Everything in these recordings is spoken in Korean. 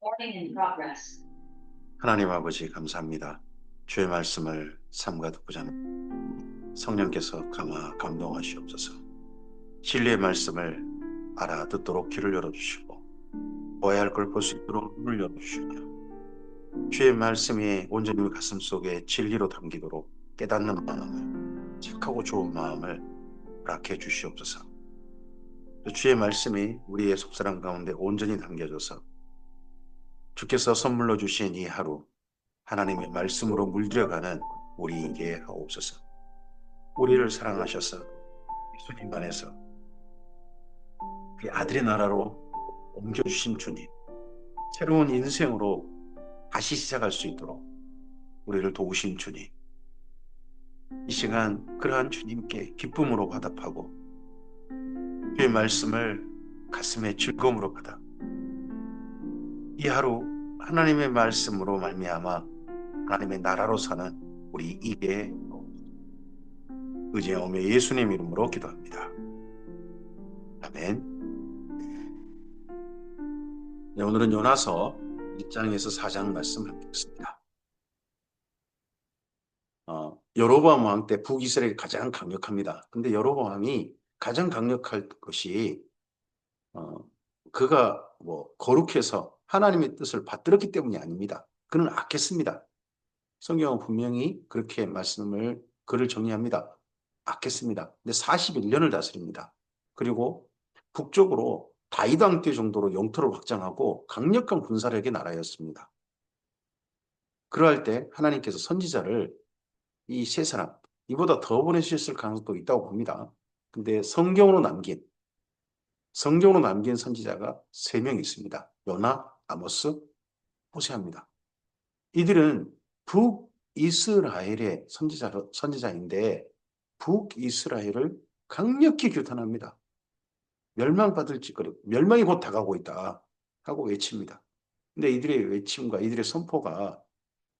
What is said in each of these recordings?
Recording in progress. 하나님 아버지 감사합니다. 주의 말씀을 삼가 듣고자 하는 성령께서 강화 감동하시옵소서. 진리의 말씀을 알아듣도록 귀를 열어주시고 보아야 할 걸 볼 수 있도록 눈을 열어주시며 주의 말씀이 온전히 우리 가슴 속에 진리로 담기도록 깨닫는 마음을, 착하고 좋은 마음을 허락해 주시옵소서. 주의 말씀이 우리의 속사람 가운데 온전히 담겨져서 주께서 선물로 주신 이 하루 하나님의 말씀으로 물들여가는 우리에게 하옵소서. 우리를 사랑하셔서 예수님 안에서 그 아들의 나라로 옮겨주신 주님, 새로운 인생으로 다시 시작할 수 있도록 우리를 도우신 주님, 이 시간 그러한 주님께 기쁨으로 화답하고 주의 말씀을 가슴에 즐거움으로 받아 이 하루 하나님의 말씀으로 말미암아 하나님의 나라로 사는 우리 이게 의지하오며 예수님 이름으로 기도합니다. 아멘. 네, 오늘은 요나서 1장에서 4장 말씀 함께 읽습니다. 여로보암 왕 때 북이스라엘이 가장 강력합니다. 근데 여로보암 왕이 가장 강력할 것이 그가 거룩해서 하나님의 뜻을 받들었기 때문이 아닙니다. 그는 악했습니다. 성경은 분명히 그렇게 글을 정리합니다. 악했습니다. 근데 41년을 다스립니다. 그리고 북쪽으로 다윗 왕 때 정도로 영토를 확장하고 강력한 군사력의 나라였습니다. 그러할 때 하나님께서 선지자를 이 세 사람, 이보다 더 보내주셨을 가능성도 있다고 봅니다. 근데 성경으로 남긴 선지자가 3명 있습니다. 요나, 아모스, 호세아입니다. 이들은 북이스라엘의 선지자인데 북이스라엘을 강력히 규탄합니다. 멸망받을 짓거리, 멸망이 곧 다가오고 있다 하고 외칩니다. 근데 이들의 외침과 이들의 선포가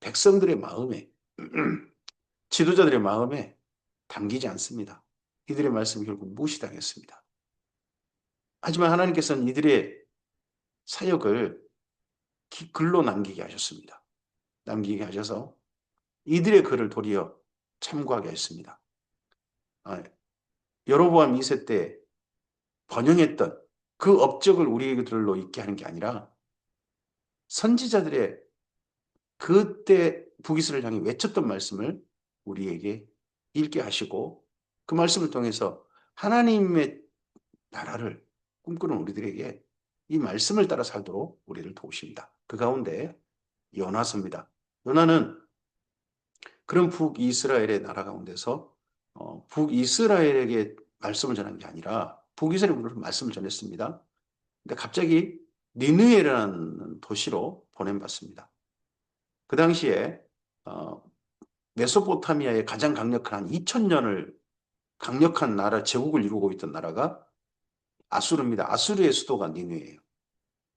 백성들의 마음에 지도자들의 마음에 담기지 않습니다. 이들의 말씀이 결국 무시당했습니다. 하지만 하나님께서는 이들의 사역을 글로 남기게 하셨습니다. 남기게 하셔서 이들의 글을 도리어 참고하게 했습니다. 여로보암 2세 때 번영했던 그 업적을 우리들로 있게 하는 게 아니라 선지자들의 그때 북이스라엘 향해 외쳤던 말씀을 우리에게 읽게 하시고 그 말씀을 통해서 하나님의 나라를 꿈꾸는 우리들에게 이 말씀을 따라 살도록 우리를 도우십니다. 그 가운데 요나서입니다. 요나는 그런 북이스라엘의 나라 가운데서 북이스라엘에게 말씀을 전한 게 아니라 북이스라엘로 말씀을 전했습니다. 근데 갑자기 니느웨라는 도시로 보냄받습니다. 그 당시에 메소포타미아의 가장 강력한 한 2000년을 강력한 나라 제국을 이루고 있던 나라가 아수르입니다. 아수르의 수도가 니느웨예요.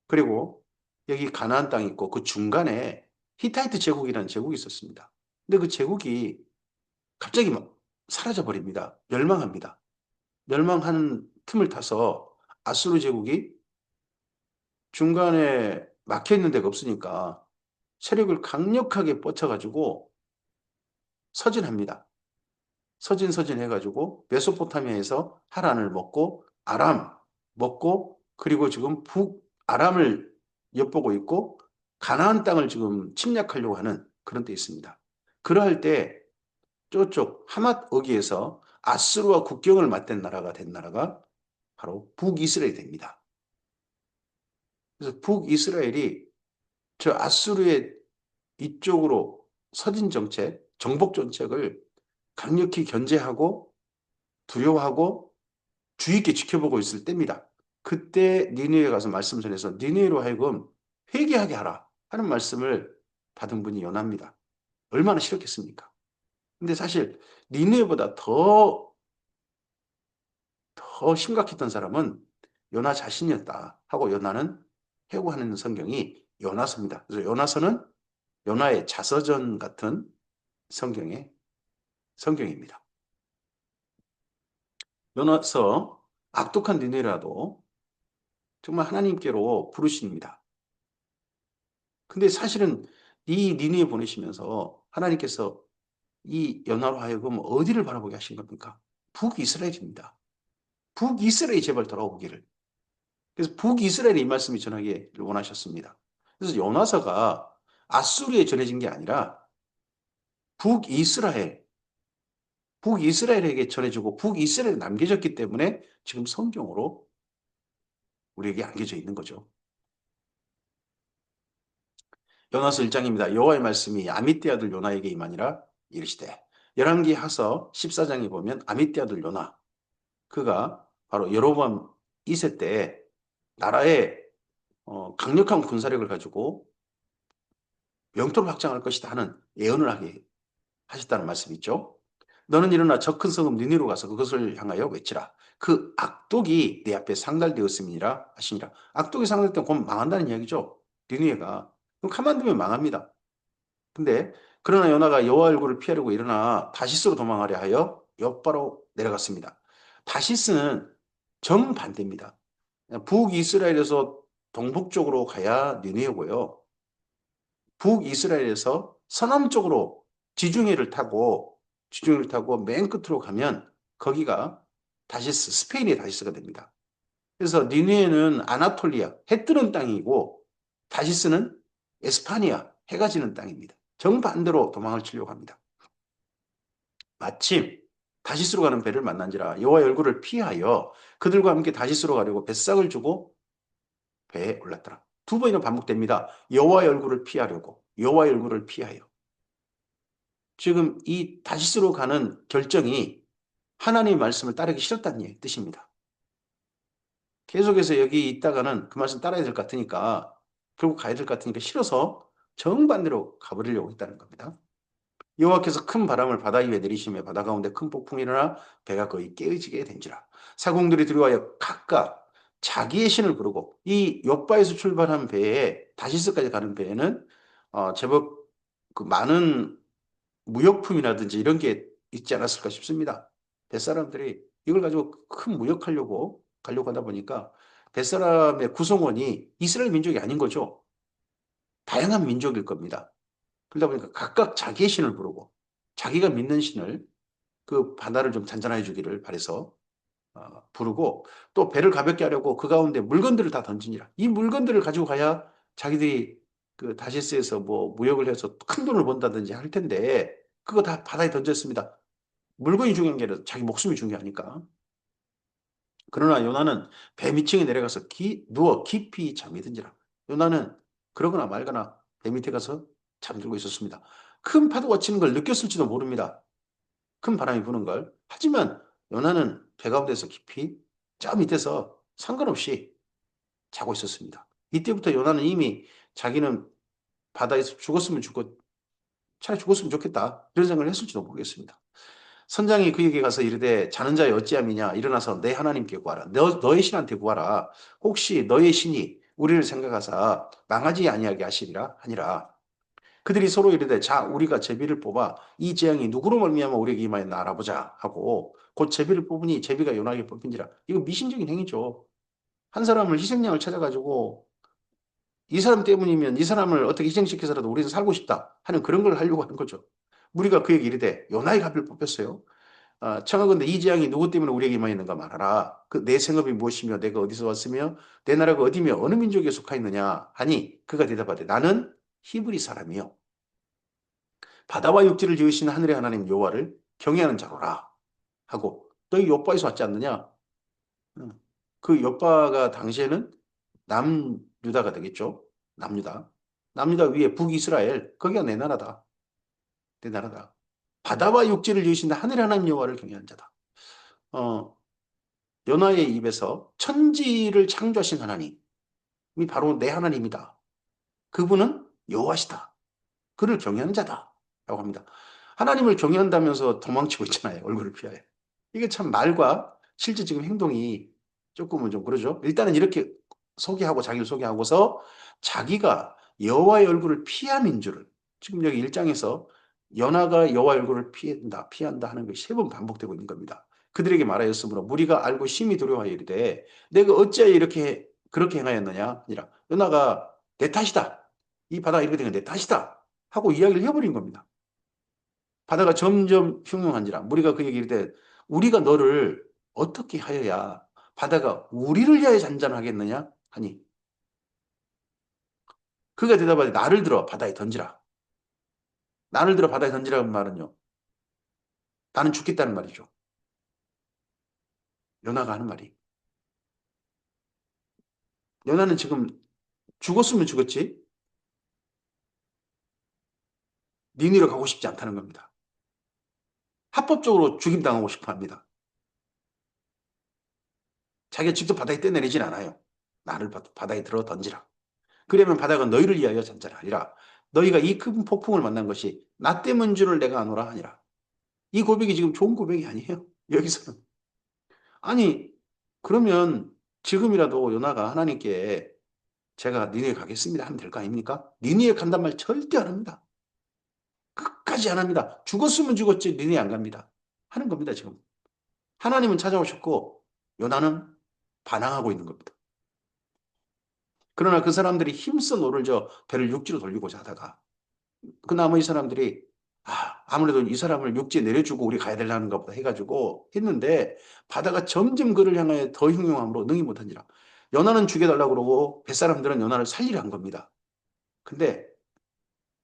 그리고 여기 가나안 땅이 있고 그 중간에 히타이트 제국이라는 제국이 있었습니다. 근데 그 제국이 갑자기 막 사라져 버립니다. 멸망합니다. 멸망하는 틈을 타서 아수르 제국이 중간에 막혀 있는 데가 없으니까 세력을 강력하게 뻗쳐가지고 서진합니다. 서진 해가지고 메소포타미아에서 하란을 먹고 아람 먹고 그리고 지금 북아람을 엿보고 있고 가나안 땅을 지금 침략하려고 하는 그런 데 있습니다. 그러할 때 저쪽 하맛 어기에서 아수르와 국경을 맞댄 나라가 된 나라가 바로 북이스라엘이 됩니다. 그래서 북이스라엘이 저 아수르의 이쪽으로 서진 정책, 정복 정책을 강력히 견제하고 두려워하고 주의 있게 지켜보고 있을 때입니다. 그때 니느웨에 가서 말씀 전해서 니느웨로 하여금 회개하게 하라 하는 말씀을 받은 분이 요나입니다. 얼마나 싫었겠습니까? 근데 사실 니느웨보다 더 심각했던 사람은 요나 자신이었다 하고 요나는 회고하는 성경이 요나서입니다. 그래서 요나서는 요나의 자서전 같은 성경입니다. 요나서 악독한 니느웨라도 정말 하나님께로 부르십니다. 근데 사실은 이 니느웨 보내시면서 하나님께서 이 연하로 하여금 어디를 바라보게 하신 겁니까? 북이스라엘입니다. 북이스라엘이 제발 돌아오기를. 그래서 북이스라엘에 이 말씀이 전하기를 원하셨습니다. 그래서 요나서가 아수르에 전해진 게 아니라 북이스라엘, 북이스라엘에게 전해지고 북이스라엘에 남겨졌기 때문에 지금 성경으로 우리에게 안겨져 있는 거죠. 요나서 1장입니다. 여호와의 말씀이 아미떼 아들 요나에게 임하니라 이르시되 열왕기하서 14장에 보면 아미떼 아들 요나 그가 바로 여로보암 2세 때 나라에 강력한 군사력을 가지고 영토를 확장할 것이다 하는 예언을 하게 하셨다는 말씀이 있죠. 너는 일어나 저 큰 성읍 니느웨로 가서 그것을 향하여 외치라. 그 악독이 내 앞에 상달되었음이니라 하시니라. 악독이 상달되면 곧 망한다는 이야기죠. 니느웨가. 그럼 가만두면 망합니다. 근데 그러나 요나가 여호와 얼굴을 피하려고 일어나 다시스로 도망하려 하여 엿바로 내려갔습니다. 다시스는 정반대입니다. 북이스라엘에서 동북쪽으로 가야 니느웨고요. 북이스라엘에서 서남쪽으로 지중해를 타고 맨 끝으로 가면 거기가 다시스, 스페인의 다시스가 됩니다. 그래서 니느웨는 아나톨리아, 해 뜨는 땅이고 다시스는 에스파니아, 해가 지는 땅입니다. 정반대로 도망을 치려고 합니다. 마침 다시스로 가는 배를 만난지라 여호와의 얼굴을 피하여 그들과 함께 다시스로 가려고 뱃삭을 주고 배에 올랐더라. 두 번이나 반복됩니다. 여호와의 얼굴을 피하려고, 여호와의 얼굴을 피하여. 지금 이 다시스로 가는 결정이 하나님의 말씀을 따르기 싫었다는 뜻입니다. 계속해서 여기 있다가는 그 말씀 따라야 될 것 같으니까 결국 가야 될 것 같으니까 싫어서 정반대로 가버리려고 했다는 겁니다. 여호와께서 큰 바람을 바다 위에 내리시며 바다 가운데 큰 폭풍이 일어나 배가 거의 깨어지게 된지라. 사공들이 두려워하여 각각 자기의 신을 부르고 이 욥바에서 출발한 배에 다시스까지 가는 배에는 제법 그 많은 무역품이라든지 이런 게 있지 않았을까 싶습니다. 뱃사람들이 이걸 가지고 큰 무역하려고 가려고 하다 보니까 뱃사람의 구성원이 이스라엘 민족이 아닌 거죠. 다양한 민족일 겁니다. 그러다 보니까 각각 자기의 신을 부르고 자기가 믿는 신을 그 바다를 좀 잔잔하게 주기를 바래서 부르고 또 배를 가볍게 하려고 그 가운데 물건들을 다 던지니라. 이 물건들을 가지고 가야 자기들이 그 다시스에서 뭐 무역을 해서 큰 돈을 번다든지 할 텐데 그거 다 바다에 던졌습니다. 물건이 중요한 게 아니라 자기 목숨이 중요하니까. 그러나 요나는 배 밑층에 내려가서 누워 깊이 잠이 든지라. 요나는 그러거나 말거나 배 밑에 가서 잠들고 있었습니다. 큰 파도가 치는 걸 느꼈을지도 모릅니다. 큰 바람이 부는 걸. 하지만 요나는 배 가운데서 깊이 저 밑에서 상관없이 자고 있었습니다. 이때부터 요나는 이미 자기는 바다에서 죽었으면 차라리 죽었으면 좋겠다. 이런 생각을 했을지도 모르겠습니다. 선장이 그에게 가서 이르되 자는 자의 어찌함이냐 일어나서 내 하나님께 구하라. 너의 신한테 구하라. 혹시 너의 신이 우리를 생각하사 망하지 아니하게 하시리라 하니라. 그들이 서로 이르되 자 우리가 제비를 뽑아 이 재앙이 누구로 말미암아 우리에게 임하였나 알아보자 하고 곧 제비를 뽑으니 제비가 요나에게 뽑힌지라. 이거 미신적인 행위죠. 한 사람을 희생양을 찾아가지고 이 사람 때문이면 이 사람을 어떻게 희생시켜서라도 우리는 살고 싶다 하는 그런 걸 하려고 하는 거죠. 무리가 그에게 이르되 요나의 갑을 뽑혔어요. 청하건대 이 재앙이 누구 때문에 우리에게 임하였는가 말하라. 그 내 생업이 무엇이며 내가 어디서 왔으며 내 나라가 어디며 어느 민족에 속하였느냐 하니 그가 대답하되 나는 히브리 사람이요 바다와 육지를 지으신 하늘의 하나님 여호와를 경외하는 자로라 하고 너희 욥바에서 왔지 않느냐? 그 욥바가 당시에는 남유다가 되겠죠. 남유다. 남유다 위에 북이스라엘 거기가 내 나라다. 내 나라다. 바다와 육지를 지으신 하늘의 하나님 여호와를 경외하는 자다. 어, 요나의 입에서 천지를 창조하신 하나님이 바로 내 하나님이다. 그분은 여호와시다. 그를 경외하는 자다. 라고 합니다. 하나님을 경외한다면서 도망치고 있잖아요. 얼굴을 피하여. 이게 참 말과 실제 지금 행동이 조금은 좀 그러죠. 일단은 이렇게 소개하고 자기를 소개하고서 자기가 여호와의 얼굴을 피함인 줄을 지금 여기 1장에서 연하가 여호와의 얼굴을 피한다 하는 것이 3번 반복되고 있는 겁니다. 그들에게 말하였으므로 무리가 알고 심히 두려워하여 이르되 내가 어찌하여 이렇게 그렇게 행하였느냐 아니라 연하가 내 탓이다. 이 바다가 이렇게 된 건데 다시다 하고 이야기를 해버린 겁니다. 바다가 점점 흉흉한지라 우리가 그 얘기를 때 우리가 너를 어떻게 하여야 바다가 우리를 위하여 잔잔하겠느냐 하니 그가 대답하되 나를 들어 바다에 던지라. 나를 들어 바다에 던지라는 말은요. 나는 죽겠다는 말이죠. 요나가 하는 말이. 요나는 지금 죽었으면 죽었지 니느웨로 가고 싶지 않다는 겁니다. 합법적으로 죽임당하고 싶어 합니다. 자기가 직접 바다에 떼내리진 않아요. 나를 바다에 들어 던지라. 그러면 바다가 너희를 위하여 잔잔하리라. 너희가 이 큰 폭풍을 만난 것이 나 때문 줄을 내가 아노라 하니라. 이 고백이 지금 좋은 고백이 아니에요. 여기서는. 아니 그러면 지금이라도 요나가 하나님께 제가 니네에 가겠습니다 하면 될 거 아닙니까? 니네에 간단 말 절대 안 합니다. 끝까지 안 합니다. 죽었으면 죽었지 니네 안 갑니다. 하는 겁니다 지금. 하나님은 찾아오셨고 요나는 반항하고 있는 겁니다. 그러나 그 사람들이 힘써 노를 저 배를 육지로 돌리고자 하다가 그 나머지 사람들이 아무래도 이 사람을 육지에 내려주고 우리 가야 되려는가 보다 해가지고 했는데 바다가 점점 그를 향하여 더 흉흉함으로 능히 못한지라. 연하는 죽여달라고 그러고 뱃사람들은 연하를 살리려 한 겁니다. 근데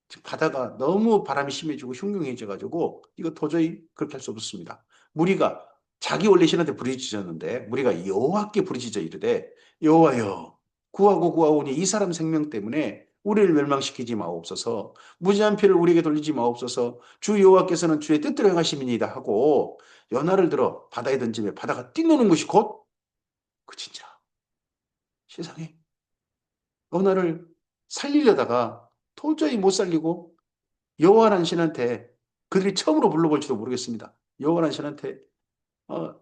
지금 바다가 너무 바람이 심해지고 흉흉해져가지고 이거 도저히 그렇게 할 수 없었습니다. 무리가 자기 원래 신한테 부르짖었는데 무리가 여호와께 부르짖어 이르되 여호와여 구하고 구하오니 이 사람 생명 때문에 우리를 멸망시키지 마옵소서 무지한 피를 우리에게 돌리지 마옵소서 주 여호와께서는 주의 뜻대로 행하심이니이다 하고 연하를 들어 바다에 던지며 바다가 뛰노는 것이 곧 그 진짜 세상에 연하를 살리려다가 도저히 못 살리고 여호와라는 신한테 그들이 처음으로 불러볼지도 모르겠습니다. 여호와라는 신한테 어,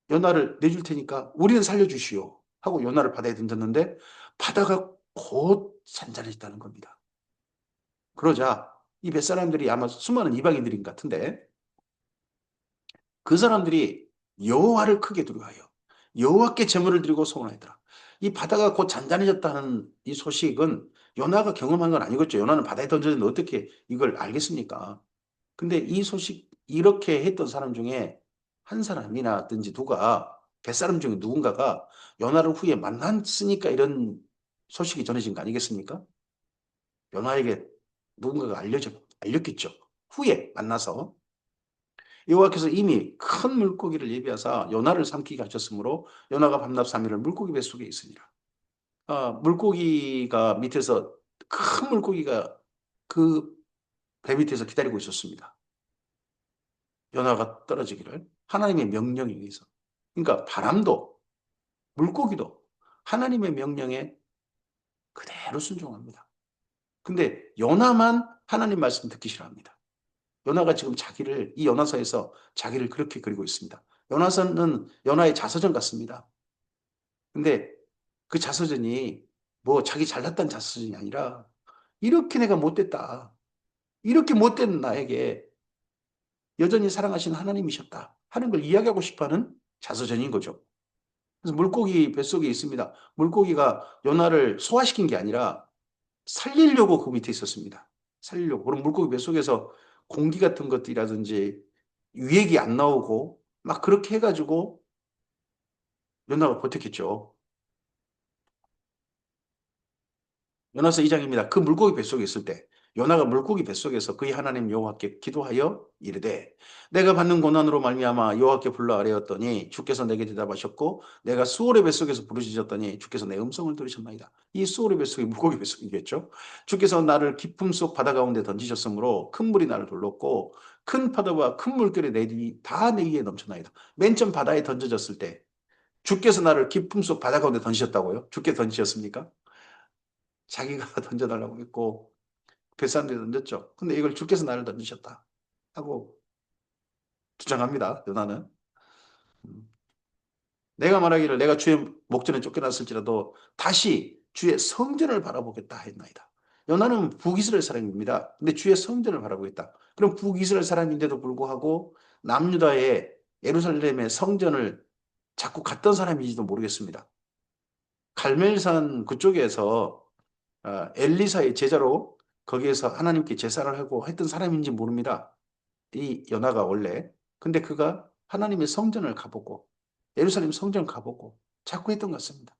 연하를 내줄 테니까 우리는 살려주시오 하고 연하를 바다에 던졌는데 바다가 곧 잔잔해졌다는 겁니다. 그러자 이 뱃사람들이 아마 수많은 이방인들인 것 같은데 그 사람들이 여호와를 크게 두려워하여 여호와께 제물을 드리고 소원하더라. 이 바다가 곧 잔잔해졌다는 이 소식은 요나가 경험한 건 아니겠죠. 요나는 바다에 던졌는데 어떻게 이걸 알겠습니까? 근데 이 소식 이렇게 했던 사람 중에 한 사람이나든지 누가 뱃사람 중에 누군가가 연하를 후에 만났으니까 이런 소식이 전해진 거 아니겠습니까? 연하에게 누군가가 알렸겠죠. 후에 만나서 여호와께서 이미 큰 물고기를 예비하사 연하를 삼키게 하셨으므로 연하가 밤낮 3일을 물고기 뱃속에 있으니라. 물고기가 밑에서 큰 물고기가 그 배 밑에서 기다리고 있었습니다. 연하가 떨어지기를 하나님의 명령에 의해서. 그러니까 바람도 물고기도 하나님의 명령에 그대로 순종합니다. 근데 연하만 하나님 말씀 듣기 싫어합니다. 연하가 지금 자기를 이 연하서에서 자기를 그렇게 그리고 있습니다. 연하서는 연하의 자서전 같습니다. 근데 그 자서전이 뭐 자기 잘났다는 자서전이 아니라 이렇게 내가 못됐다. 이렇게 못된 나에게 여전히 사랑하시는 하나님이셨다 하는 걸 이야기하고 싶어하는 자서전인 거죠. 그래서 물고기 뱃속에 있습니다. 물고기가 연하를 소화시킨 게 아니라 살리려고 그 밑에 있었습니다. 살리려고. 그럼 물고기 뱃속에서 공기 같은 것들이라든지 유액이 안 나오고 막 그렇게 해가지고 연하가 버텼겠죠. 요나서 2장입니다. 그 물고기 뱃속에 있을 때 요나가 물고기 뱃속에서 그의 하나님 여호와께 기도하여 이르되 내가 받는 고난으로 말미암아 여호와께 불러 아뢰었더니 주께서 내게 대답하셨고 내가 수월의 뱃속에서 부르짖었더니 주께서 내 음성을 들으셨나이다. 이 수월의 뱃속이 물고기 뱃속이겠죠. 주께서 나를 깊음 속 바다 가운데 던지셨으므로 큰 물이 나를 둘렀고 큰 파도와 큰 물결이 다 내 위에 넘쳐나이다. 맨 처음 바다에 던져졌을 때 주께서 나를 깊음 속 바다 가운데 던지셨다고요? 주께서 던지셨습니까? 자기가 던져달라고 했고 뱃사람들이 던졌죠. 근데 이걸 주께서 나를 던지셨다 하고 주장합니다. 요나는. 음. 내가 말하기를 내가 주의 목전에 쫓겨났을지라도 다시 주의 성전을 바라보겠다 했나이다. 요나는 북이스라엘 사람입니다. 근데 주의 성전을 바라보겠다. 그럼 북이스라엘 사람인데도 불구하고 남유다의 예루살렘의 성전을 자꾸 갔던 사람인지도 모르겠습니다. 갈멜산 그쪽에서 엘리사의 제자로 거기에서 하나님께 제사를 하고 했던 사람인지 모릅니다. 이 연하가 원래. 근데 그가 하나님의 성전을 가보고 예루살렘 성전을 가보고 자꾸 했던 것 같습니다.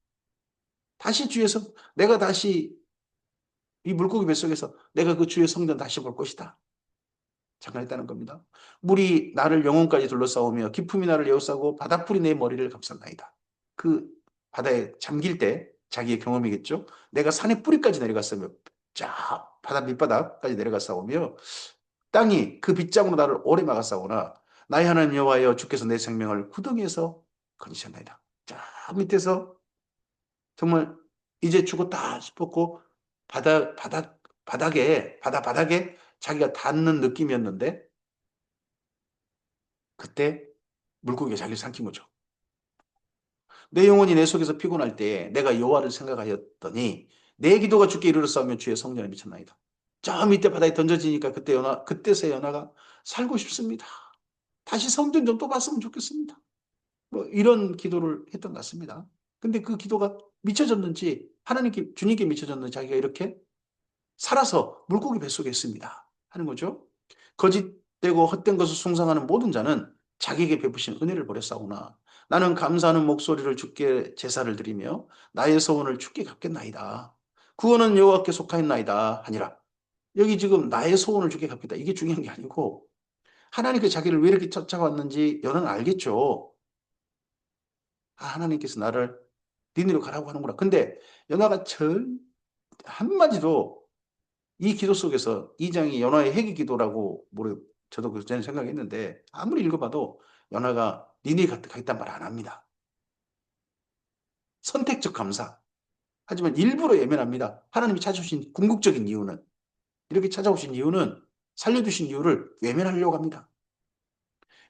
다시 주에서 내가 다시 이 물고기 뱃속에서 내가 그 주의 성전 다시 볼 것이다. 잠깐 했다는 겁니다. 물이 나를 영혼까지 둘러싸우며 기품이 나를 에워싸고 바닷불이 내 머리를 감쌌나이다. 그 바다에 잠길 때 자기의 경험이겠죠. 내가 산의 뿌리까지 내려갔으며 쫙 바다 밑바닥까지 내려갔사오며 땅이 그 빗장으로 나를 오래 막았사오나 나의 하나님 여호와여 주께서 내 생명을 구덩이에서 건지셨나이다. 쫙 밑에서 정말 이제 죽었다 싶었고 바닥에 자기가 닿는 느낌이었는데 그때 물고기가 자기를 삼킨 거죠. 내 영혼이 내 속에서 피곤할 때에 내가 여호와를 생각하였더니 내 기도가 주께 이르렀사오며 주의 성전에 미쳤나이다. 저 밑에 바다에 던져지니까 그때서 연하가 살고 싶습니다. 다시 성전 좀 또 봤으면 좋겠습니다. 뭐 이런 기도를 했던 것 같습니다. 근데 그 기도가 미쳐졌는지 하나님께 주님께 미쳐졌는지 자기가 이렇게 살아서 물고기 뱃속에 있습니다. 하는 거죠. 거짓되고 헛된 것을 숭상하는 모든 자는 자기에게 베푸신 은혜를 버렸사오나 나는 감사하는 목소리를 주께 제사를 드리며 나의 소원을 주께 갚겠나이다. 구원은 여호와께 속하였나이다 하니라. 여기 지금 나의 소원을 주께 갚겠다. 이게 중요한 게 아니고 하나님께 자기를 왜 이렇게 쫓아왔는지 여는 알겠죠. 하나님께서 나를 니네로 가라고 하는구나. 근데 연하가 절 한마디도 이 기도 속에서 이 장이 연하의 회개 기도라고 저도 그 전에 생각했는데 아무리 읽어봐도 연하가 니네 가겠다는 말 안 합니다. 선택적 감사. 하지만 일부러 예면합니다. 하나님이 찾아오신 궁극적인 이유는 이렇게 찾아오신 이유는 살려두신 이유를 외면하려고 합니다.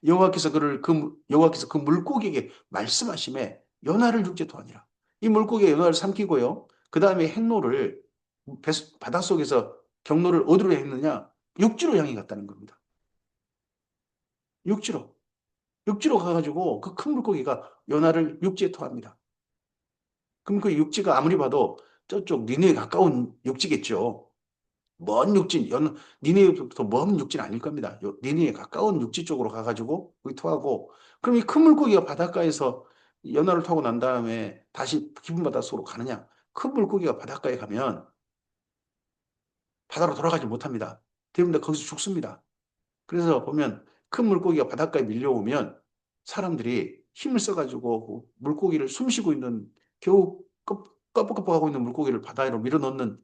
여호와께서 그 물고기에게 말씀하심에 연하를 육지에 아니라 이 물고기가 연하를 삼키고요. 그 다음에 행로를 바닷속에서 경로를 어디로 했느냐? 육지로 향해 갔다는 겁니다. 육지로. 육지로 가가지고 그 큰 물고기가 연하를 육지에 토합니다. 그럼 그 육지가 아무리 봐도 저쪽 니네에 가까운 육지겠죠. 먼 육지, 니네부터 먼 육지는 아닐 겁니다. 니네에 가까운 육지 쪽으로 가가지고 거기 토하고 그럼 이 큰 물고기가 바닷가에서 연하를 타고 난 다음에 다시 깊은 바닷속으로 가느냐? 큰 물고기가 바닷가에 가면 바다로 돌아가지 못합니다. 대부분 다 거기서 죽습니다. 그래서 보면 큰 물고기가 바닷가에 밀려오면 사람들이 힘을 써가지고 그 물고기를 숨쉬고 있는 겨우 껍벅껍벅하고 있는 물고기를 바다로 밀어넣는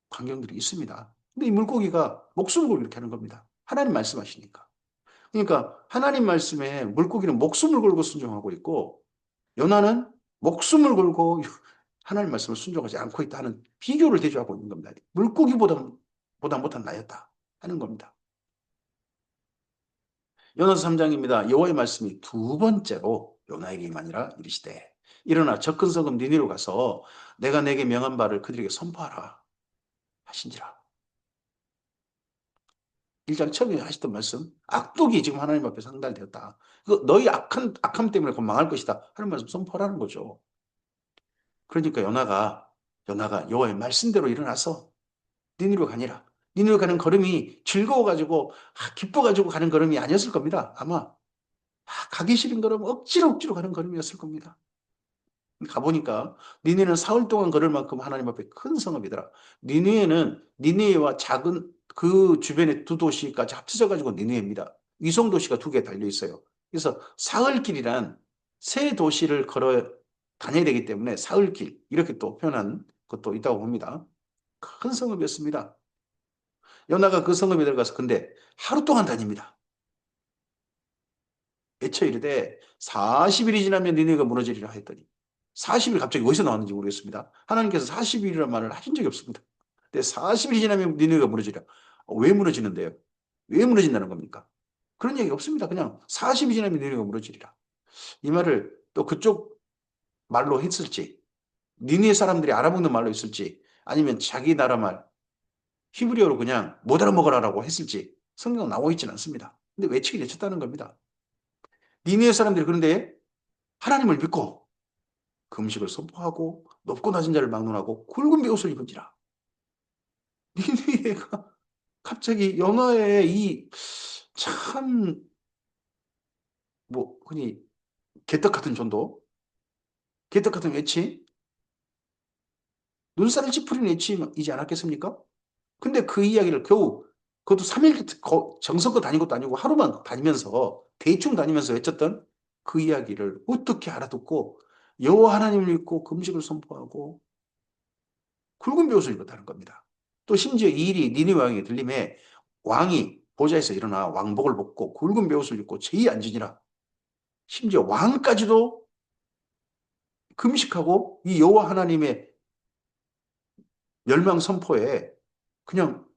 광경들이 있습니다. 근데 이 물고기가 목숨을 걸고 이렇게 하는 겁니다. 하나님 말씀하시니까. 그러니까 하나님 말씀에 물고기는 목숨을 걸고 순종하고 있고 연하는 목숨을 걸고 하나님 말씀을 순종하지 않고 있다 하는 비교를 대조하고 있는 겁니다. 물고기보다 못한 나였다 하는 겁니다. 요나서 3장입니다. 여호와의 말씀이 두 번째로 요나에게 임하니라 이르시되 일어나 접근성은 니네로 가서 내가 내게 명한 바를 그들에게 선포하라 하신지라. 1장 처음에 하셨던 말씀 악독이 지금 하나님 앞에 상달되었다. 너희 악함 때문에 곧 망할 것이다 하는 말씀 선포하라는 거죠. 그러니까 요나가 여호와의 말씀대로 일어나서 니느로 가니라. 니느로 가는 걸음이 즐거워가지고 기뻐가지고 가는 걸음이 아니었을 겁니다. 아마 가기 싫은 걸음 억지로 가는 걸음이었을 겁니다. 가보니까 니네는 사흘 동안 걸을 만큼 하나님 앞에 큰 성읍이더라. 니네와 작은 그 주변의 두 도시까지 합쳐져 가지고 니네입니다. 위성 도시가 두 개 달려 있어요. 그래서 사흘길이란 세 도시를 걸어 다녀야 되기 때문에 사흘길 이렇게 또 표현한 것도 있다고 봅니다. 큰 성읍이었습니다. 요나가 그 성읍에 들어가서 근데 하루 동안 다닙니다. 애처 이르되 40일이 지나면 니네가 무너지리라 했더니 40일 갑자기 어디서 나왔는지 모르겠습니다. 하나님께서 40일이라는 말을 하신 적이 없습니다. 근데 40일이 지나면 니네가 무너지리라. 왜 무너지는데요? 왜 무너진다는 겁니까? 그런 얘기 없습니다. 그냥 40일이 지나면 니네가 무너지리라. 이 말을 또 그쪽 말로 했을지 니네 사람들이 알아먹는 말로 했을지 아니면 자기 나라 말 히브리어로 그냥 못 알아먹으라고 했을지 성경 나와 있지는 않습니다. 근데 외치기 내쳤다는 겁니다. 니네 사람들이 그런데 하나님을 믿고 금식을 선포하고 높고 낮은 자를 막론하고 굵은 베옷을 입은지라. 니느웨가 갑자기 연하의 이 참 뭐 흔히 개떡 같은 전도, 개떡 같은 외침, 눈살을 찌푸리는 외침이지 않았겠습니까? 근데 그 이야기를 겨우 그것도 3일 정성껏 다닌 것도 아니고 하루만 다니면서 대충 다니면서 외쳤던 그 이야기를 어떻게 알아듣고 여호와 하나님을 믿고 금식을 선포하고 굵은 베옷을 입었다는 겁니다. 또 심지어 이 일이 니느웨 왕에게 들림에 왕이 보좌에서 일어나 왕복을 벗고 굵은 베옷을 입고 제이 앉으니라. 심지어 왕까지도 금식하고 이 여호와 하나님의 멸망 선포에 그냥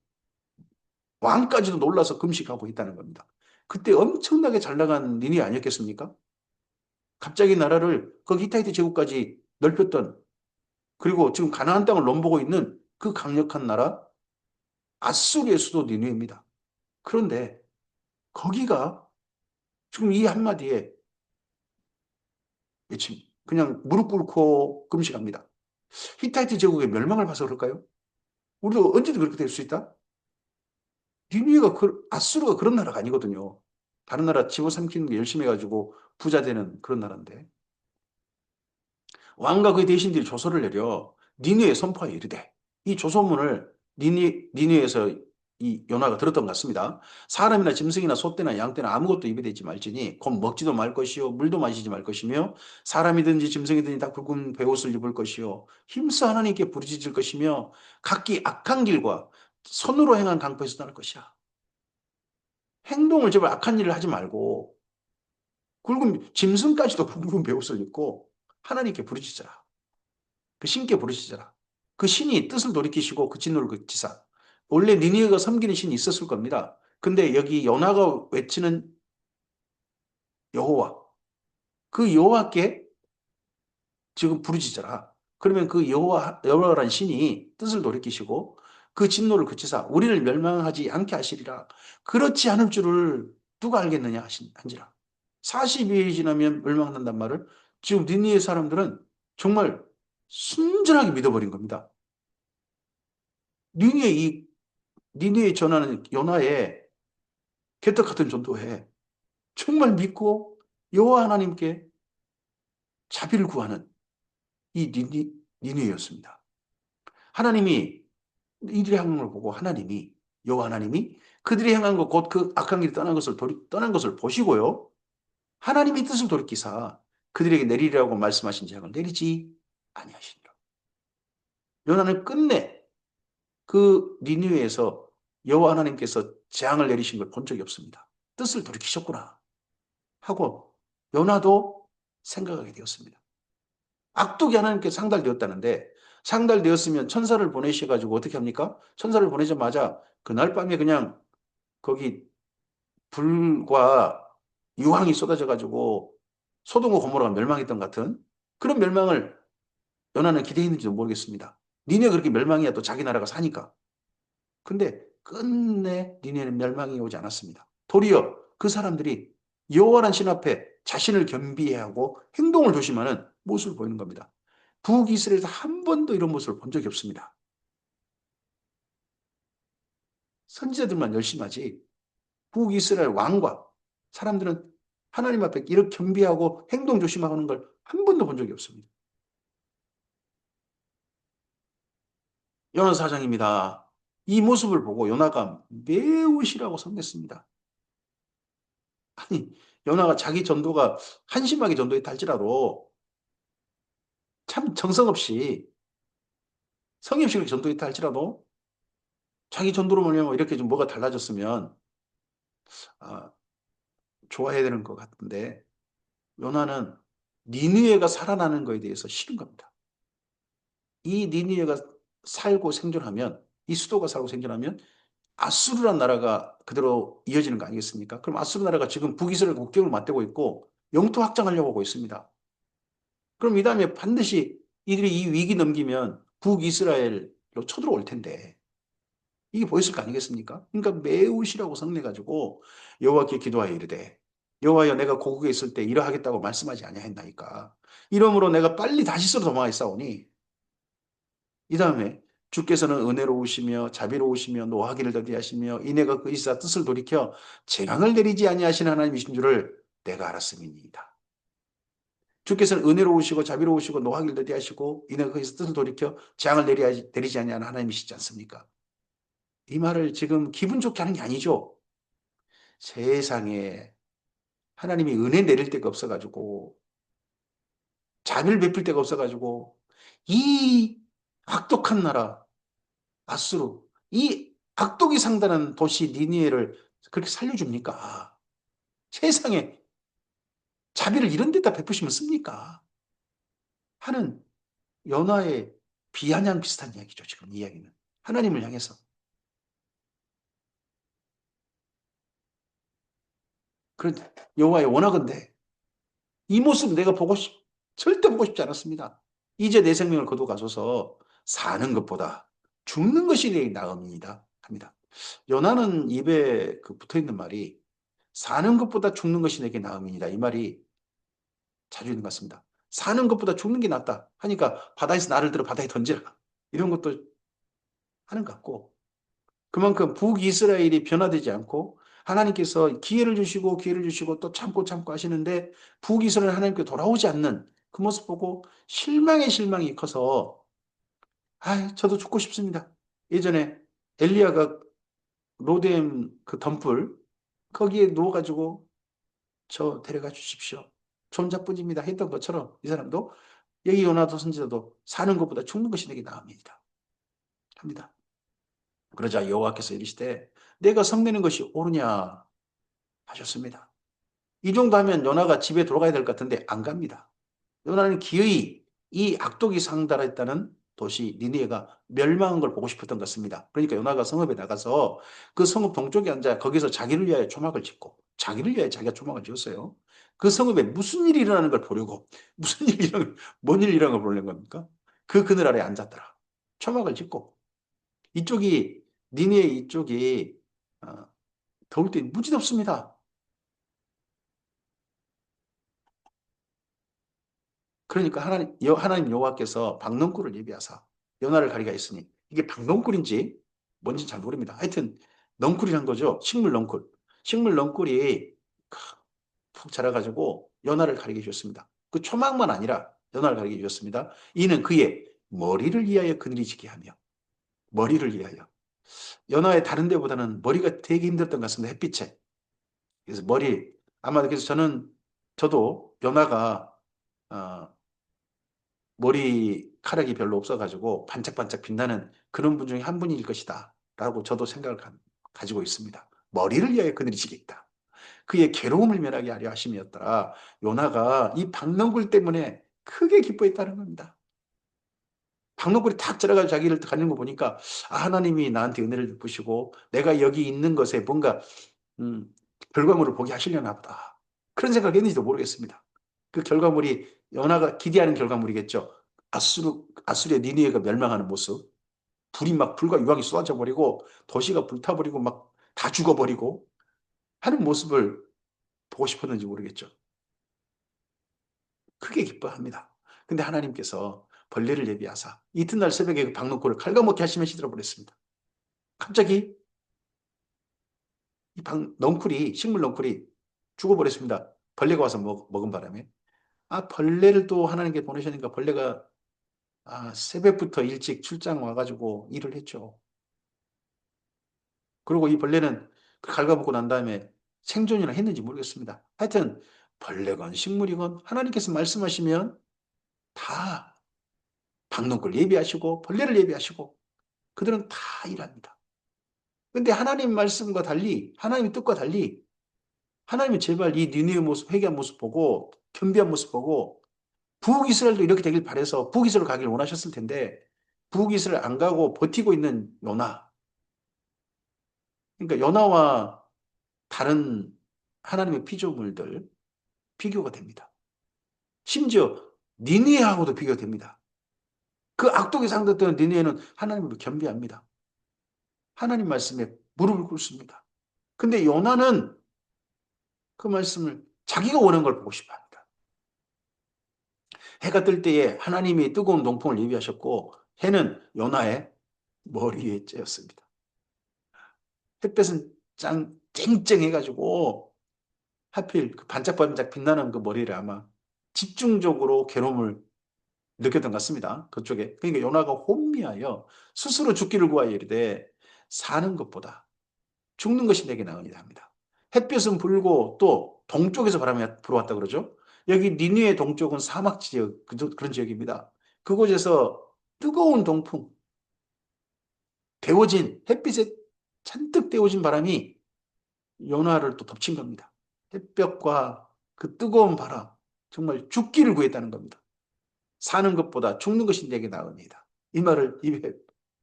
왕까지도 놀라서 금식하고 있다는 겁니다. 그때 엄청나게 잘 나간 니느웨 아니었겠습니까? 갑자기 나라를 거기 히타이트 제국까지 넓혔던, 그리고 지금 가나안 땅을 넘보고 있는 그 강력한 나라 아수르의 수도 니느웨입니다. 그런데 거기가 지금 이 한마디에 외침 그냥 무릎 꿇고 금식합니다. 히타이트 제국의 멸망을 봐서 그럴까요? 우리도 언제든 그렇게 될 수 있다. 니느웨가 아수르가 그런 나라가 아니거든요. 다른 나라 집어삼키는 게 열심히 해가지고 부자 되는 그런 나라인데, 왕과 그의 대신들이 조서를 내려 니느웨에 선포하여 이르되, 이 조소문을 니느웨에서 이 요나가 들었던 것 같습니다. 사람이나 짐승이나 소떼나 양떼나 아무것도 입에 대지 말지니 곧 먹지도 말 것이요 물도 마시지 말 것이며 사람이든지 짐승이든지 다 굵은 베옷을 입을 것이요 힘써 하나님께 부르짖을 것이며 각기 악한 길과 손으로 행한 강포에서 떠날 것이야. 행동을 제발 악한 일을 하지 말고 굵은 짐승까지도 굵은 베옷을 입고 하나님께 부르짖어라. 그 신께 부르짖어라. 그 신이 뜻을 돌이키시고 그 진노를 그치사. 원래 니느웨가 섬기는 신이 있었을 겁니다. 근데 여기 요나가 외치는 여호와, 그 여호와께 지금 부르짖어라. 그러면 그 여호와란 신이 뜻을 돌이키시고 그 진노를 그치사 우리를 멸망하지 않게 하시리라. 그렇지 않을 줄을 누가 알겠느냐 한지라. 40일이 지나면 멸망한단 말을 지금 니느웨 사람들은 정말 순전하게 믿어버린 겁니다. 니느웨에 전하는 요나의 개떡 같은 전도에 정말 믿고 여호와 하나님께 자비를 구하는 이 니느웨였습니다. 하나님이 이들의 행동을 보고 여호와 하나님이 그들이 행한 것 곧 그 악한 길이 떠난 것을 보시고요. 하나님이 뜻을 돌이키사 그들에게 내리라고 말씀하신 재앙을 내리지 아니하시니라. 요나는 끝내 그 니느웨에서 여호와 하나님께서 재앙을 내리신 걸 본 적이 없습니다. 뜻을 돌이키셨구나 하고 요나도 생각하게 되었습니다. 악독이 하나님께 상달되었다는데, 상달되었으면 천사를 보내셔가지고 어떻게 합니까? 천사를 보내자마자 그날 밤에 그냥 거기 불과 유황이 쏟아져가지고 소돔과 고모라가 멸망했던 것 같은 그런 멸망을 요나는 기대했는지도 모르겠습니다. 니네 그렇게 멸망이야 또 자기 나라가 사니까. 근데 끝내 니네는 멸망이 오지 않았습니다. 도리어 그 사람들이 여호와란 신 앞에 자신을 겸비하고 행동을 조심하는 모습을 보이는 겁니다. 북이스라엘에서 한 번도 이런 모습을 본 적이 없습니다. 선지자들만 열심히 하지 북이스라엘 왕과 사람들은 하나님 앞에 이렇게 겸비하고 행동 조심하는 걸 한 번도 본 적이 없습니다. 요나 사장입니다. 이 모습을 보고 요나가 매우 싫어하고 성냈습니다. 아니, 요나가 자기 전도가 한심하게 전도했다 할지라도 참 정성없이 성의없이 전도했다 할지라도 자기 전도로 말미암아 이렇게 좀 뭐가 달라졌으면 아, 좋아해야 되는 것 같은데 요나는 니느웨가 살아나는 것에 대해서 싫은 겁니다. 이 니느웨가 살고 생존하면 이 수도가 살고 생존하면 아수르란 나라가 그대로 이어지는 거 아니겠습니까? 그럼 아수르 나라가 지금 북이스라엘 국경을 맞대고 있고 영토 확장하려고 하고 있습니다. 그럼 이 다음에 반드시 이들이 이 위기 넘기면 북이스라엘로 쳐들어올 텐데 이게 보였을 거 아니겠습니까? 그러니까 매우 싫어하고 성내가지고 여호와께 기도하여 이르되 여호와여 내가 고국에 있을 때 이러하겠다고 말씀하지 아니하였나이까 이러므로 내가 빨리 다시스로 도망하였사오니 이 다음에 주께서는 은혜로우시며 자비로우시며 노하기를 더디하시며 이내가 그 이사 뜻을 돌이켜 재앙을 내리지 아니하시는 하나님이신 줄을 내가 알았음이니이다. 주께서는 은혜로우시고 자비로우시고 노하기를 더디하시고 이내가 그 이사 뜻을 돌이켜 재앙을 내리지 아니하는 하나님이시지 않습니까? 이 말을 지금 기분 좋게 하는 게 아니죠. 세상에 하나님이 은혜 내릴 데가 없어가지고 자비를 베풀 데가 없어가지고 이 악독한 나라 아수르 이 악독이 상단한 도시 니니웨를 그렇게 살려줍니까? 세상에 자비를 이런 데다 베푸시면 씁니까? 하는 연화의 비아냥 비슷한 이야기죠. 지금 이 이야기는 하나님을 향해서. 그런데 여호와의 원하건대 이 모습 내가 절대 보고 싶지 않았습니다. 이제 내 생명을 거두가소서 사는 것보다 죽는 것이 내 나음이다 합니다. 요나는 입에 그 붙어 있는 말이 사는 것보다 죽는 것이 내게 나음이다. 이 말이 자주 있는 것 같습니다. 사는 것보다 죽는 게 낫다 하니까 바다에서 나를 들어 바다에 던지라. 이런 것도 하는 것 같고 그만큼 북이스라엘이 변화되지 않고 하나님께서 기회를 주시고 또 참고 참고 하시는데 북이스라엘 하나님께 돌아오지 않는 그 모습 보고 실망이 커서 아, 저도 죽고 싶습니다. 예전에 엘리야가 로뎀 그 덤불 거기에 누워가지고 저 데려가 주십시오. 존자뿐입니다. 했던 것처럼 이 사람도 여기 요나도 선지자도 사는 것보다 죽는 것이 내게 나옵니다. 합니다. 그러자 여호와께서 이르시되 내가 성내는 것이 옳으냐 하셨습니다. 이 정도 하면 요나가 집에 돌아가야 될 것 같은데 안 갑니다. 요나는 기어이 이 악독이 상달했다는 도시 니느웨가 멸망한 걸 보고 싶었던 것 같습니다. 그러니까 요나가 성읍에 나가서 그 성읍 동쪽에 앉아 거기서 자기를 위하여 초막을 짓고 자기를 위하여 자기가 초막을 지었어요. 그 성읍에 무슨 일이 일어나는 걸 보려고 무슨 일이 일어나는 뭔 일이 일어나는 걸 보려는 겁니까? 그 그늘 아래 앉았더라. 초막을 짓고 이쪽이 니느웨 이쪽이 어, 더울 때 무지 덥습니다. 그러니까 하나님 여호와께서 박넝쿨을 예비하사 연화를 가리가 있으니 이게 박넝쿨인지 뭔지 잘 모릅니다. 하여튼 넝쿨이란 거죠. 식물 넝쿨. 식물 넝쿨이 푹 자라가지고 연화를 가리게 해줬습니다. 그 초막만 아니라 연화를 가리게 해줬습니다. 이는 그의 머리를 위하여 그늘이 지게 하며 머리를 위하여 연화의 다른 데보다는 머리가 되게 힘들었던 것 같습니다. 햇빛에. 그래서 아마 그래서 저도 연화가 어, 머리카락이 별로 없어가지고 반짝반짝 빛나는 그런 분 중에 한 분일 것이다. 라고 저도 생각을 가지고 있습니다. 머리를 위하여 그늘이 지겠다. 그의 괴로움을 면하게 하려 하심이었더라. 요나가 이 박넝굴 때문에 크게 기뻐했다는 겁니다. 박넝굴이 탁 들어가서 자기를 가는 거 보니까 아, 하나님이 나한테 은혜를 베푸시고 내가 여기 있는 것에 뭔가 음, 결과물을 보게 하시려나 보다. 그런 생각을 했는지도 모르겠습니다. 그 결과물이 연하가 기대하는 결과물이겠죠. 아수르의 니느웨가 멸망하는 모습. 불이 막 불과 유황이 쏟아져 버리고 도시가 불타버리고 막 다 죽어버리고 하는 모습을 보고 싶었는지 모르겠죠. 크게 기뻐합니다. 근데 하나님께서 벌레를 예비하사 이튿날 새벽에 그 박노코를 갉아먹게 하시면 시들어 버렸습니다. 갑자기 식물 넝쿨이 죽어버렸습니다. 벌레가 와서 먹은 바람에. 아, 벌레를 또 하나님께 보내셨으니까 벌레가 새벽부터 일찍 출장 와가지고 일을 했죠. 그리고 이 벌레는 갉아먹고 난 다음에 생존이나 했는지 모르겠습니다. 하여튼 벌레건 식물이건 하나님께서 말씀하시면 다 박는 걸 예비하시고 벌레를 예비하시고 그들은 다 일합니다. 근데 하나님 말씀과 달리 하나님의 뜻과 달리 하나님이 제발 이 니느웨 모습 회개한 모습 보고 겸비한 모습 보고 북이스라엘도 이렇게 되길 바래서 북이스라엘 가길 원하셨을 텐데 북이스라엘 안 가고 버티고 있는 요나. 그러니까 요나와 다른 하나님의 피조물들 비교가 됩니다. 심지어 니느웨하고도 비교됩니다. 그 악독에 상대했던 니느웨는 하나님으로 겸비합니다. 하나님 말씀에 무릎을 꿇습니다. 근데 요나는 그 말씀을 자기가 원하는 걸 보고 싶어 합니다. 해가 뜰 때에 하나님이 뜨거운 동풍을 예비하셨고 해는 요나의 머리에 째였습니다. 햇볕은 쨍쨍해가지고 하필 그 반짝반짝 빛나는 그 머리를 아마 집중적으로 괴로움을 느꼈던 것 같습니다. 그쪽에. 그러니까 요나가 혼미하여 스스로 죽기를 구하여 이르되 사는 것보다 죽는 것이 내게 나으니라 합니다. 햇볕은 불고 또 동쪽에서 바람이 불어왔다 그러죠. 여기 니느웨 동쪽은 사막 지역 그런 지역입니다. 그곳에서 뜨거운 동풍, 데워진 햇빛에 잔뜩 데워진 바람이 요나를 또 덮친 겁니다. 햇볕과 그 뜨거운 바람, 정말 죽기를 구했다는 겁니다. 사는 것보다 죽는 것이 내게 나으니이다. 이 말을 입에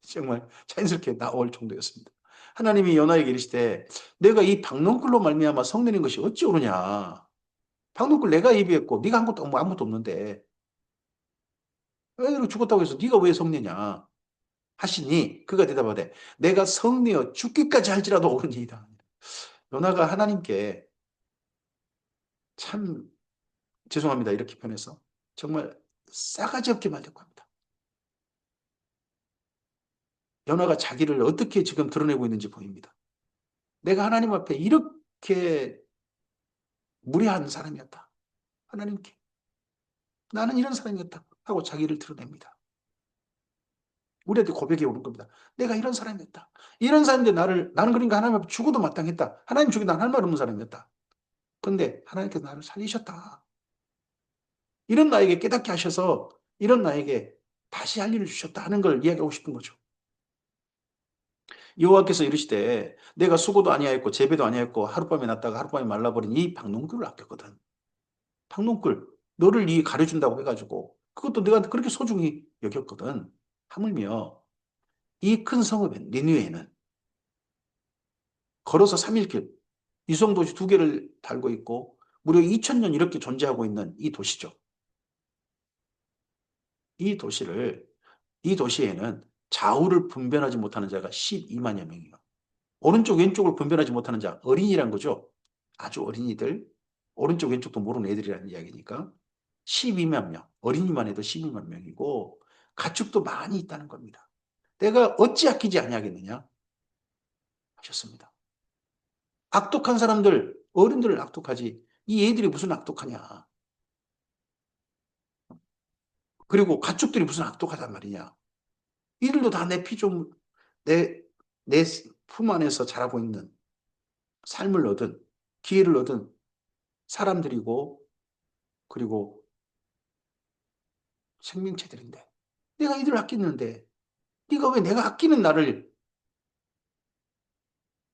정말 자연스럽게 나올 정도였습니다. 하나님이 요나에게 이르시되 내가 이 박농굴로 말미암아 성내는 것이 어찌 오르냐. 박농굴 내가 예비했고 네가 한 것도 아무것도 없는데 왜 이렇게 죽었다고 해서 네가 왜 성내냐 하시니 그가 대답하되 내가 성내어 죽기까지 할지라도 오르니이다. 요나가 하나님께 참 죄송합니다 이렇게 표현해서 정말 싸가지 없게 말했고 합니다. 요나가 자기를 어떻게 지금 드러내고 있는지 보입니다. 내가 하나님 앞에 이렇게 무례한 사람이었다. 하나님께 나는 이런 사람이었다 하고 자기를 드러냅니다. 우리한테 고백이 오는 겁니다. 내가 이런 사람이었다. 이런 사람인데 나는 그러니까 하나님 앞에 죽어도 마땅했다. 하나님 죽이 난 할 말 없는 사람이었다. 그런데 하나님께서 나를 살리셨다. 이런 나에게 깨닫게 하셔서 이런 나에게 다시 할 일을 주셨다 하는 걸 이야기하고 싶은 거죠. 여호와께서 이르시되 내가 수고도 아니하였고 재배도 아니하였고 하룻밤에 났다가 하룻밤에 말라버린 이 박농굴을 아꼈거든. 박농굴 너를 이 가려준다고 해가지고 그것도 내가 그렇게 소중히 여겼거든. 하물며 이 큰 성읍엔 니느웨에는 걸어서 3일길 이성도시 2개를 달고 있고 무려 2000년 이렇게 존재하고 있는 이 도시죠. 이 도시를 이 도시에는 좌우를 분별하지 못하는 자가 12만여 명이요. 오른쪽 왼쪽을 분별하지 못하는 자 어린이란 거죠. 아주 어린이들 오른쪽 왼쪽도 모르는 애들이라는 이야기니까 12만 명 어린이만 해도 12만 명이고 가축도 많이 있다는 겁니다. 내가 어찌 아끼지 아니하겠느냐 하셨습니다. 악독한 사람들 어른들을 악독하지 이 애들이 무슨 악독하냐. 그리고 가축들이 무슨 악독하단 말이냐. 이들도 다 내 피 좀 내 품 안에서 자라고 있는 삶을 얻은 기회를 얻은 사람들이고 그리고 생명체들인데 내가 이들을 아끼는데 네가 왜 내가 아끼는 나를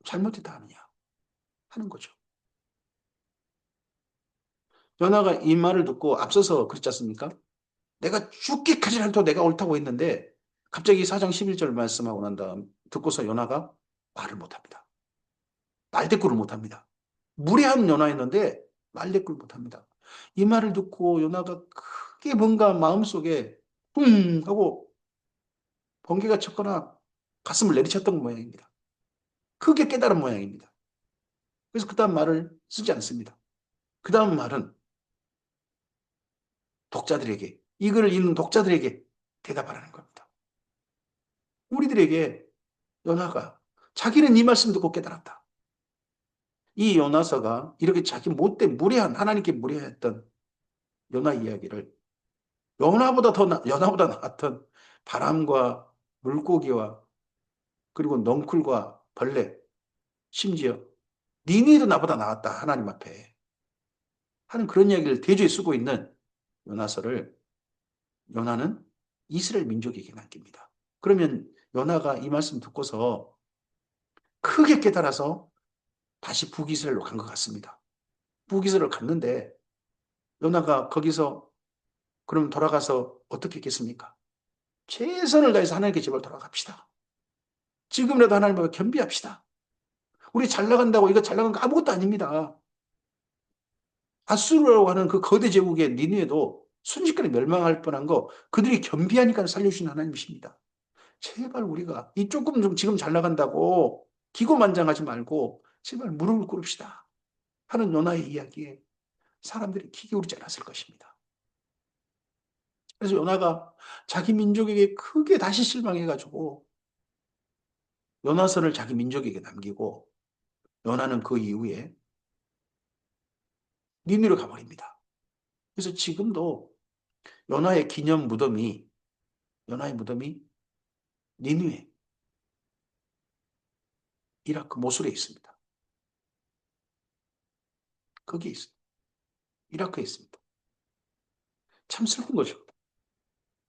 잘못했다 하느냐 하는 거죠. 요나가 이 말을 듣고 앞서서 그랬지 않습니까? 내가 죽기까지 할도 내가 옳다고 했는데 갑자기 4장 11절 말씀하고 난 다음 듣고서 요나가 말을 못합니다. 말대꾸를 못합니다. 무례한 요나였는데 말대꾸를 못합니다. 이 말을 듣고 요나가 크게 뭔가 마음속에 하고 번개가 쳤거나 가슴을 내리쳤던 모양입니다. 크게 깨달은 모양입니다. 그래서 그 다음 말을 쓰지 않습니다. 그 다음 말은 독자들에게, 이 글을 읽는 독자들에게 대답하라는 겁니다. 우리들에게 요나가 자기는 이 말씀 듣고 깨달았다. 이 요나서가 이렇게 자기 못된 무례한 하나님께 무례했던 요나 이야기를 요나보다 나았던 바람과 물고기와 그리고 넝쿨과 벌레 심지어 니네도 나보다 나았다 하나님 앞에 하는 그런 이야기를 대조에 쓰고 있는 요나서를 요나는 이스라엘 민족에게 맡깁니다. 그러면 요나가 이 말씀 듣고서 크게 깨달아서 다시 북이스라엘로 간 것 같습니다. 북이스라엘 갔는데 요나가 거기서 그럼 돌아가서 어떻게 했겠습니까? 최선을 다해서 하나님께 제발 돌아갑시다. 지금이라도 하나님 앞에 겸비합시다. 우리 잘 나간다고 이거 잘 나간 거 아무것도 아닙니다. 아수르라고 하는 그 거대 제국의 니느웨도 순식간에 멸망할 뻔한 거 그들이 겸비하니까 살려주신 하나님이십니다. 제발 우리가 이 조금 좀 지금 잘 나간다고 기고만장하지 말고 제발 무릎을 꿇읍시다 하는 요나의 이야기에 사람들이 귀 기울이지 않았을 것입니다. 그래서 요나가 자기 민족에게 크게 다시 실망해가지고 요나서를 자기 민족에게 남기고 요나는 그 이후에 니느웨로 가버립니다. 그래서 지금도 요나의 기념 무덤이 요나의 무덤이 니느웨 이라크 모술에 있습니다. 거기에 있습니다. 이라크에 있습니다. 참 슬픈 거죠.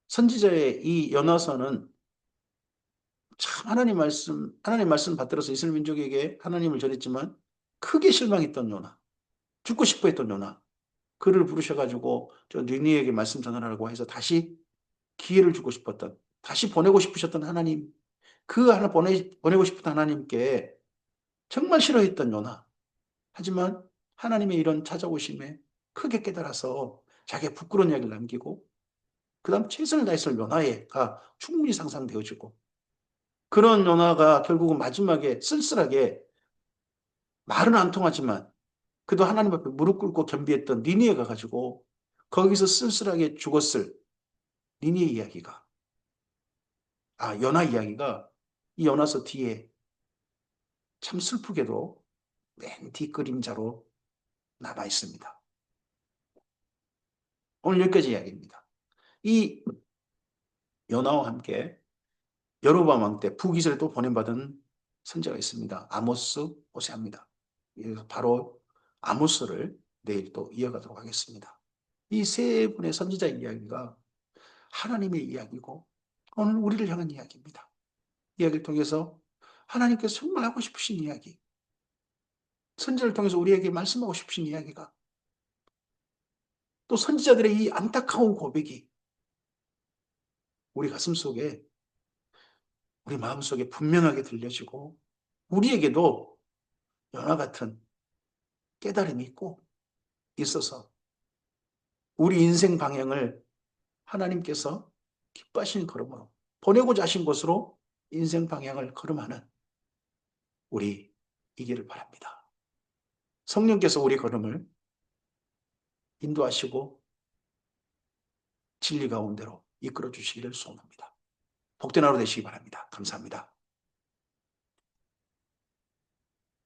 선지자의 이 요나서는 참 하나님 말씀 받들어서 이스라엘 민족에게 하나님을 전했지만 크게 실망했던 요나, 죽고 싶어 했던 요나, 그를 부르셔가지고 저 니느웨에게 말씀 전하라고 해서 다시 기회를 주고 싶었던, 다시 보내고 싶으셨던 하나님, 그 하나 보내고 싶었던 하나님께 정말 싫어했던 요나. 하지만 하나님의 이런 찾아오심에 크게 깨달아서 자기의 부끄러운 이야기를 남기고 그 다음 최선을 다했을 요나가 충분히 상상되어지고 그런 요나가 결국은 마지막에 쓸쓸하게 말은 안 통하지만 그도 하나님 앞에 무릎 꿇고 겸비했던 니느웨 가가지고 거기서 쓸쓸하게 죽었을 니느웨 이야기가 요나 이야기가 이 요나서 뒤에 참 슬프게도 맨 뒷그림자로 남아 있습니다. 오늘 여기까지 이야기입니다. 이 요나와 함께 여로보암 왕 때 북이스라엘에 또 보냄받은 선지자가 있습니다. 아모스, 호세아입니다. 바로 아모스를 내일 또 이어가도록 하겠습니다. 이 세 분의 선지자 이야기가 하나님의 이야기고 오늘 우리를 향한 이야기입니다. 이야기를 통해서 하나님께서 정말 하고 싶으신 이야기, 선지자를 통해서 우리에게 말씀하고 싶으신 이야기가 또 선지자들의 이 안타까운 고백이 우리 가슴 속에 우리 마음속에 분명하게 들려지고 우리에게도 연화 같은 깨달음이 있고 있어서 우리 인생 방향을 하나님께서 기뻐하시는 걸음으로 보내고자 하신 곳으로 인생 방향을 걸음하는 우리 이기를 바랍니다. 성령께서 우리 걸음을 인도하시고 진리 가운데로 이끌어 주시기를 소원합니다. 복된 하루 되시기 바랍니다. 감사합니다.